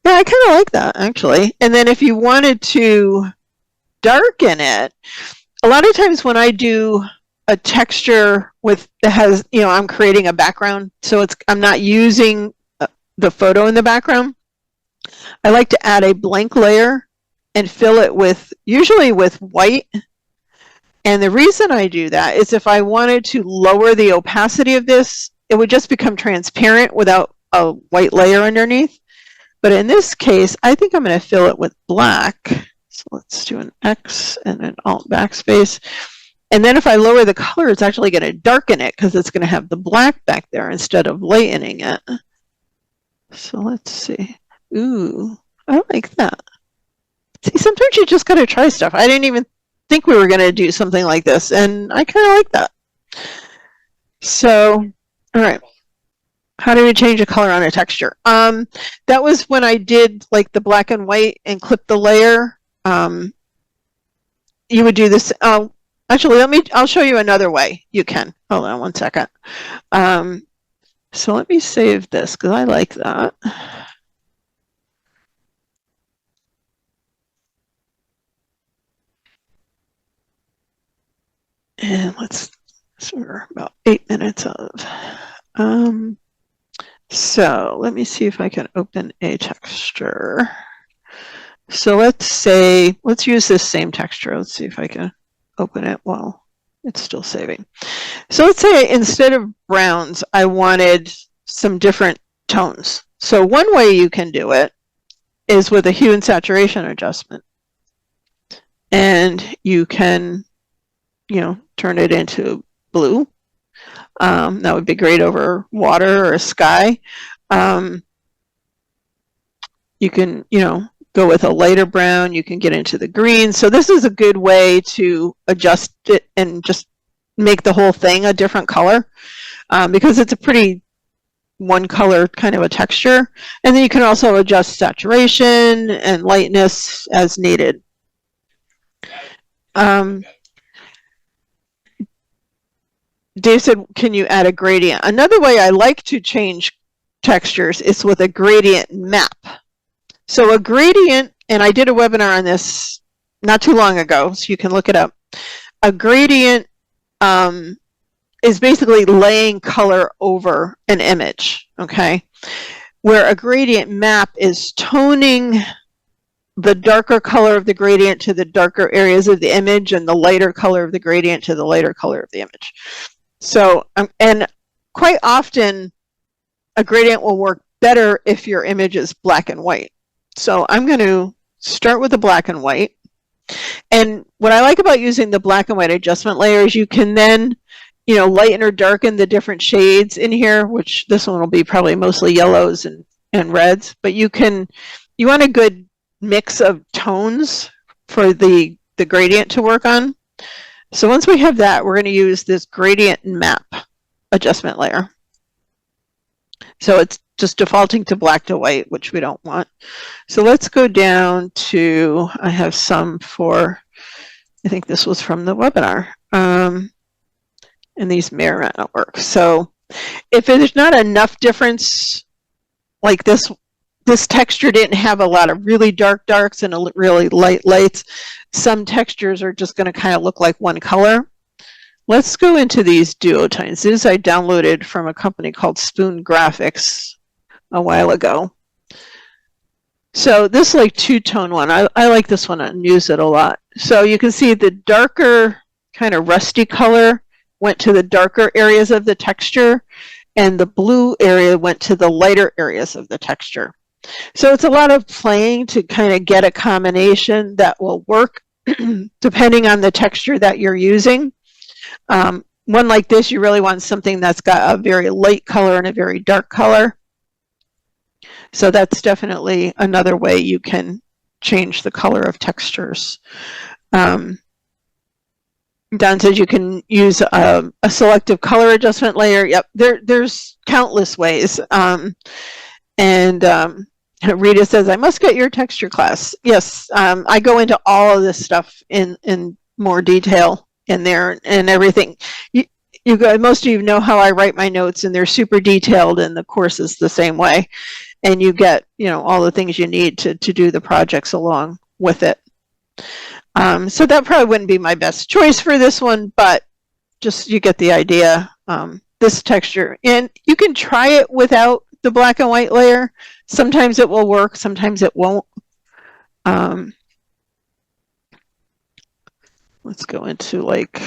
I kind of like that actually. And then if you wanted to darken it, a lot of times when I do a texture with that has, you know, I'm creating a background, so I'm not using the photo in the background. I like to add a blank layer and fill it with, usually with white. And the reason I do that is if I wanted to lower the opacity of this, it would just become transparent without a white layer underneath. But in this case, I think I'm going to fill it with black. So let's do an X and an Alt backspace. And then if I lower the color, it's actually going to darken it because it's going to have the black back there instead of lightening it. So let's see. Ooh, I like that. See, sometimes you just got to try stuff. I didn't even think we were going to do something like this, and I kind of like that. So, all right. How do we change a color on a texture? That was when I did like the black and white and clip the layer. You would do this. Actually, I'll show you another way you can. Hold on one second. So let me save this because I like that. And so we're about 8 minutes of. So let me see if I can open a texture. So let's use this same texture. Let's see if I can open it while it's still saving. So let's say instead of browns, I wanted some different tones. So one way you can do it is with a hue and saturation adjustment. And you can, you know, turn it into blue. That would be great over water or sky. You can, you know, go with a lighter brown. You can get into the green. So this is a good way to adjust it and just make the whole thing a different color because it's a pretty one color kind of a texture. And then you can also adjust saturation and lightness as needed. Dave said, can you add a gradient? Another way I like to change textures is with a gradient map. So a gradient, and I did a webinar on this not too long ago, so you can look it up. A gradient is basically laying color over an image, okay? Where a gradient map is toning the darker color of the gradient to the darker areas of the image and the lighter color of the gradient to the lighter color of the image. So, and quite often a gradient will work better if your image is black and white. So I'm going to start with the black and white. And what I like about using the black and white adjustment layer is you can then, you know, lighten or darken the different shades in here, which this one will be probably mostly yellows and reds, but you want a good mix of tones for the gradient to work on. So once we have that, we're going to use this gradient map adjustment layer. So it's just defaulting to black to white, which we don't want. So let's go down to, I have some for, I think this was from the webinar, and these may or may not work. So if there's not enough difference like this this texture didn't have a lot of really dark darks and really light lights. Some textures are just going to kind of look like one color. Let's go into these duotones. These I downloaded from a company called Spoon Graphics a while ago. So this like two-tone one, I like this one and use it a lot. So you can see the darker kind of rusty color went to the darker areas of the texture, and the blue area went to the lighter areas of the texture. So it's a lot of playing to kind of get a combination that will work depending on the texture that you're using. One like this, you really want something that's got a very light color and a very dark color. So that's definitely another way you can change the color of textures. Don says you can use a selective color adjustment layer. Yep, there's countless ways. Rita says, I must get your texture class. Yes, I go into all of this stuff in more detail in there and everything. You guys, most of you know how I write my notes, and they're super detailed, and the course is the same way. And you get, all the things you need to do the projects along with it. So that probably wouldn't be my best choice for this one, but just you get the idea. This texture, and you can try it without the black and white layer. Sometimes it will work, sometimes it won't. Let's go into like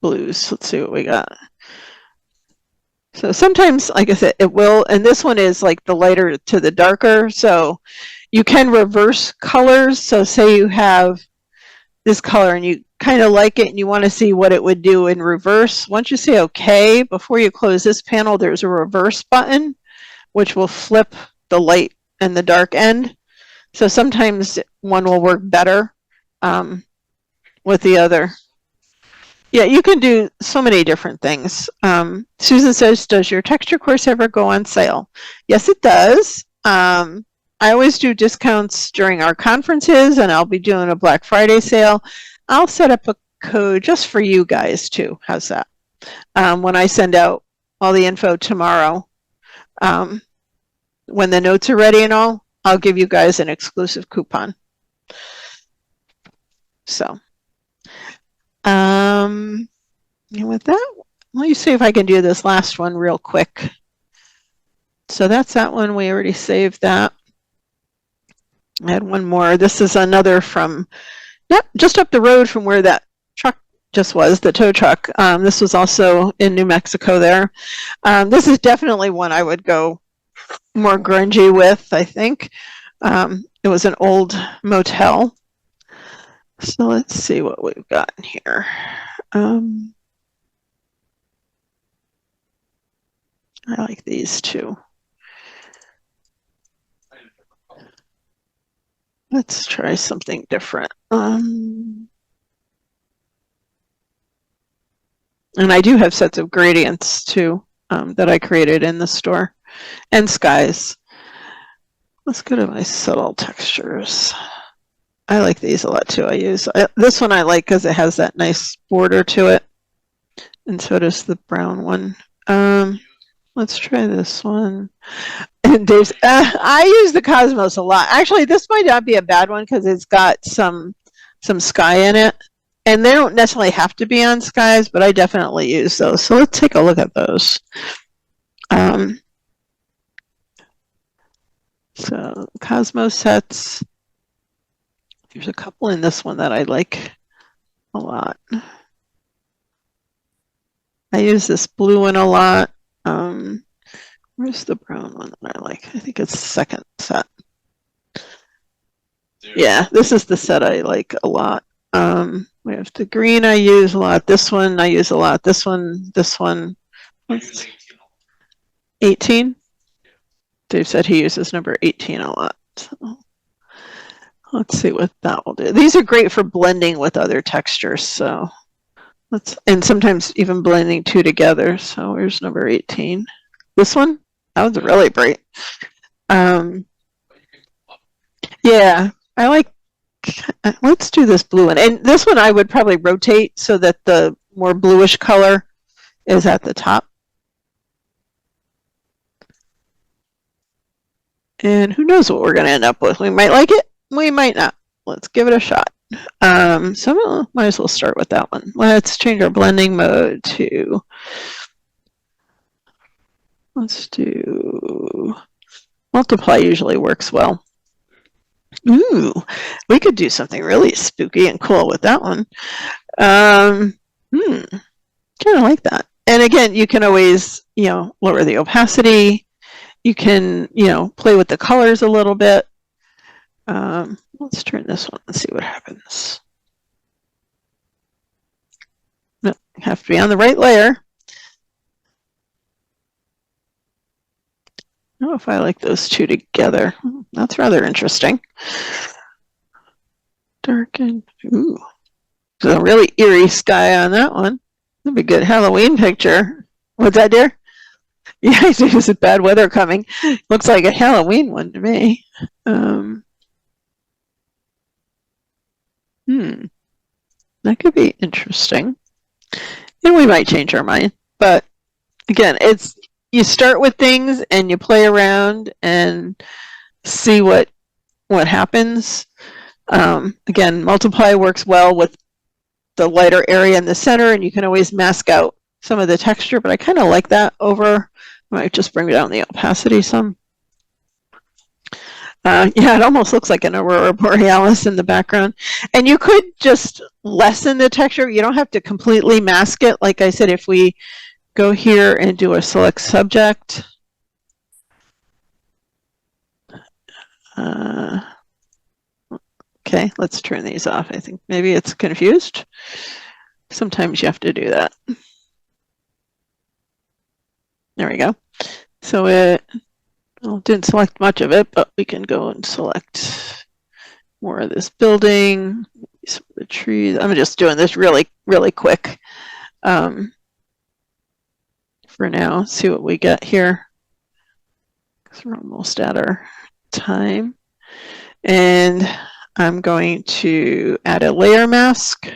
blues. Let's see what we got. So sometimes, like I said, it will, and this one is like the lighter to the darker. So you can reverse colors. So say you have this color and you kind of like it and you want to see what it would do in reverse. Once you say okay, before you close this panel, there's a reverse button, which will flip the light and the dark end. So sometimes one will work better with the other. Yeah, you can do so many different things. Susan says, does your texture course ever go on sale? Yes, it does. I always do discounts during our conferences, and I'll be doing a Black Friday sale. I'll set up a code just for you guys too. How's that? When I send out all the info tomorrow, when the notes are ready and all, I'll give you guys an exclusive coupon. So, and with that, let me see if I can do this last one real quick. So that's that one. We already saved that. I had one more. This is another from just up the road from where that truck just was, the tow truck. This was also in New Mexico there. This is definitely one I would go more grungy with, I think. It was an old motel. So let's see what we've got in here. I like these two. Let's try something different. And I do have sets of gradients too that I created in the store, and skies. Let's go to my subtle textures. I like these a lot too. This one I like because it has that nice border to it, and so does the brown one. Let's try this one. And Dave's, I use the Cosmos a lot. Actually, this might not be a bad one because it's got some sky in it, and they don't necessarily have to be on skies, but I definitely use those. So let's take a look at those. So Cosmos sets. There's a couple in this one that I like a lot. I use this blue one a lot. Where's the brown one that I like? I think it's the second set. Yeah, this is the set I like a lot. We have the green I use a lot. This one I use a lot. This one. 18? Dave said he uses number 18 a lot. So let's see what that will do. These are great for blending with other textures. So and sometimes even blending two together. So here's number 18. This one? That was really bright. Yeah, I like, let's do this blue one. And this one I would probably rotate so that the more bluish color is at the top. And who knows what we're going to end up with. We might like it, we might not. Let's give it a shot. So might as well start with that one. Let's change our blending mode to, let's do, multiply usually works well. Ooh, we could do something really spooky and cool with that one. Kind of like that. And again, you can always, lower the opacity. You can, play with the colors a little bit. Let's turn this one and see what happens. No, have to be on the right layer. I don't know if I like those two together. That's rather interesting. Darken. Ooh. There's a really eerie sky on that one. That'd be a good Halloween picture. What's that, dear? Yeah, there's a bad weather coming. Looks like a Halloween one to me. That could be interesting. And we might change our mind. But again, it's you start with things and you play around and see what happens. Again, multiply works well with the lighter area in the center, and you can always mask out some of the texture, but I kind of like that over. I might just bring down the opacity some. Yeah, it almost looks like an aurora borealis in the background. And you could just lessen the texture. You don't have to completely mask it. Like I said, if we go here and do a select subject, okay, let's turn these off. I think maybe it's confused. Sometimes you have to do that. There we go. So it didn't select much of it, but we can go and select more of this building, some of the trees. I'm just doing this really, really quick for now. See what we get here. Because we're almost at our time. And I'm going to add a layer mask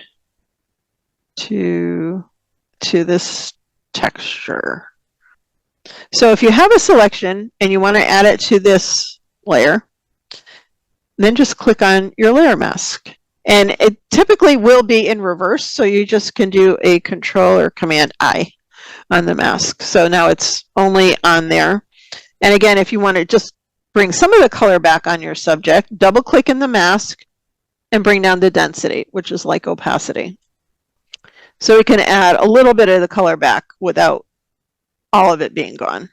to this texture. So if you have a selection and you want to add it to this layer, then just click on your layer mask. And it typically will be in reverse, so you just can do a Control or Command I on the mask. So now it's only on there. And again, if you want to just bring some of the color back on your subject, double click in the mask and bring down the density, which is like opacity. So we can add a little bit of the color back without all of it being gone.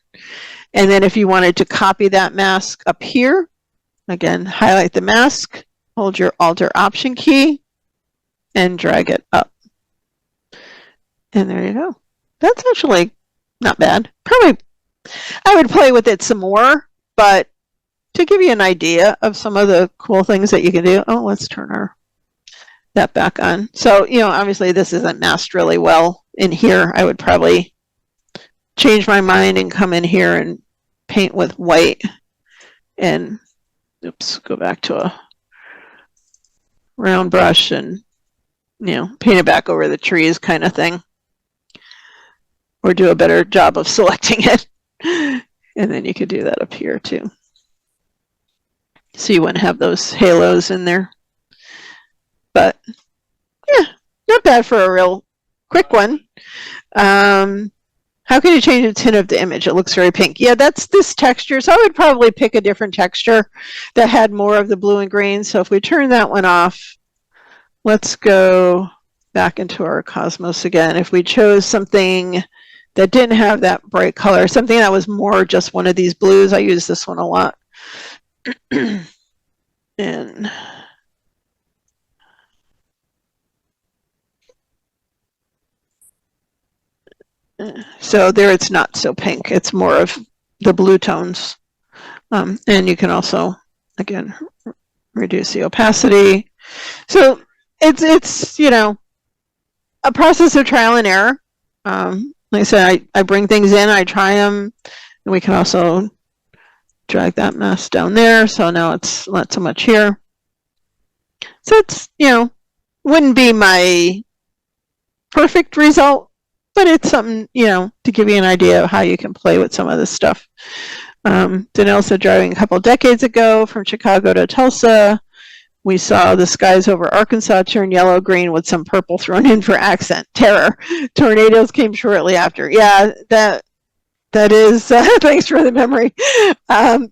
And then if you wanted to copy that mask up here, again, highlight the mask, hold your Alt or Option key, and drag it up. And there you go. That's actually not bad. Probably, I would play with it some more, but to give you an idea of some of the cool things that you can do. Oh, let's turn that back on. So, obviously this isn't masked really well in here. I would probably change my mind and come in here and paint with white and, oops, go back to a round brush and, paint it back over the trees kind of thing. Or do a better job of selecting it. And then you could do that up here too. So you wouldn't have those halos in there. But yeah, not bad for a real quick one. How can you change the tint of the image? It looks very pink. Yeah, that's this texture. So I would probably pick a different texture that had more of the blue and green. So if we turn that one off, let's go back into our Cosmos again. If we chose something that didn't have that bright color, something that was more just one of these blues, I use this one a lot. And so there it's not so pink. It's more of the blue tones. And you can also, again, reduce the opacity. So it's a process of trial and error. Like I said, I bring things in, I try them, and we can also drag that mask down there. So now it's not so much here. So it's, wouldn't be my perfect result, but it's something, to give you an idea of how you can play with some of this stuff. Danelle said driving a couple decades ago from Chicago to Tulsa. We saw the skies over Arkansas turn yellow-green with some purple thrown in for accent. Terror. Tornadoes came shortly after. Yeah, that is, thanks for the memory.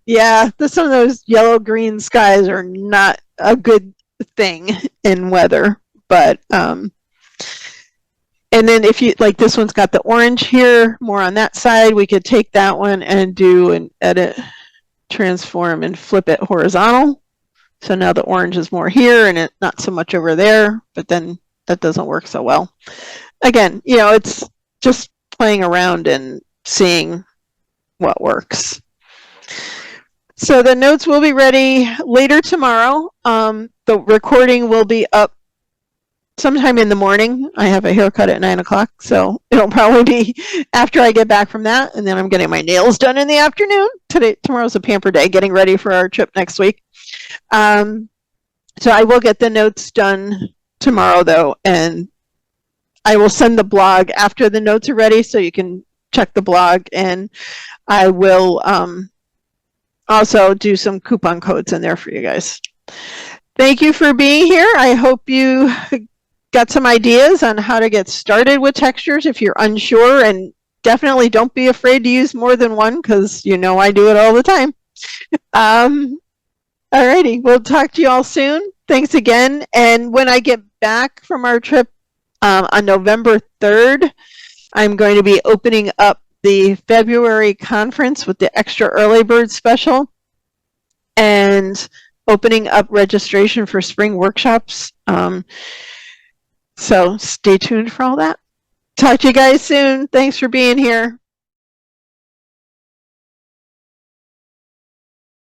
Yeah, some of those yellow-green skies are not a good thing in weather. But, and then if you, like this one's got the orange here, more on that side, we could take that one and do an edit, transform, and flip it horizontal. So now the orange is more here and it not so much over there, but then that doesn't work so well. Again, you know, it's just playing around and seeing what works. So the notes will be ready later tomorrow. The recording will be up sometime in the morning. I have a haircut at 9 o'clock, so it'll probably be after I get back from that, and then I'm getting my nails done in the afternoon. Tomorrow's a pamper day, getting ready for our trip next week. So I will get the notes done tomorrow, though, and I will send the blog after the notes are ready, so you can check the blog, and I will also do some coupon codes in there for you guys. Thank you for being here. I hope you got some ideas on how to get started with textures if you're unsure, and definitely don't be afraid to use more than one, because you know I do it all the time. Alrighty, we'll talk to you all soon. Thanks again. And when I get back from our trip on November 3rd, I'm going to be opening up the February conference with the extra early bird special and opening up registration for spring workshops. So stay tuned for all that. Talk to you guys soon. Thanks for being here.